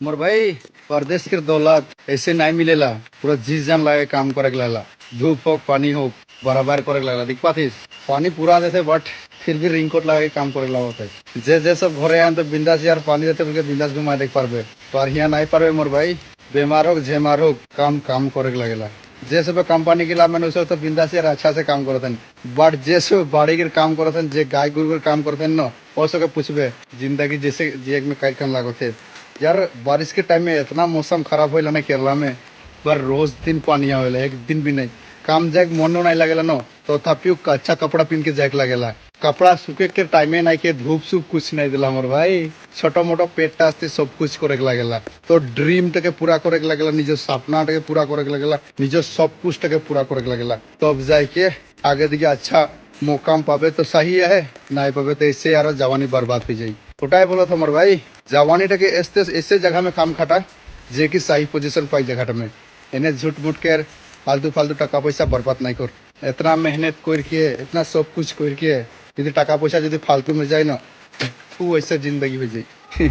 मोर भाई, परदेश के दौलत ऐसे नहीं मिलेला। पूरा जी जान लगे काम करे के लागला। धूप हो पानी हो बराबर करे के लागला। दिख पाती पानी पूरा देते बट फिर भी रिंगकोट लगा के काम करे लागते जे जे सब घरे आन तो बिंदास यार पानी देते बोल के बिंदास घुमा देख पारबे। तो यहाँ नहीं पारबे मोर भाई। बेमार हो झेमार हो काम काम करे के लागेला। जे सब कंपनी के लाभ मैंने तो बिंदास यार अच्छा से काम करते बट जे सब बाड़ी के काम करते जे गाय गुरु के काम करते न वो सब पूछबे जिंदगी जैसे जे में कई काम लागते यार। बारिश के टाइम में इतना मौसम खराब होला ना केरला में। पर रोज दिन पानी आवेला एक दिन भी नहीं। काम जाए मनो नहीं लगेला न तो तपियो अच्छा कपड़ा पहन के जाए लगेला। कपड़ा सूखे के टाइम में नहीं के धूप सूप कुछ नहीं दिला मोर भाई। छोटा मोटा पेट आस्ते सब कुछ करे लगेला। तो ड्रीम टके पूरा करे लगेला। निज सपना टके पूरा करे लगेला। निज सब कुछ टके पूरा करे लगेला। तब जाए के आगे दिखे अच्छा मौका पावे तो सही है। नहीं पावे तो इससे यार जवानी बर्बाद हो जाए। ওটাই বলো তোমার ভাই जवानीটাকে ऐसे ऐसे जगह में काम खाटा जे की सही पोजीशन पाई जगह में इन्हें झूठ मूठ के फालतू फालतू टका पैसा बर्बाद नहीं कर। इतना मेहनत करके इतना सब कुछ करके यदि टका पैसा यदि फालतू में जाए ना तो ऐसे जिंदगी हो जाए।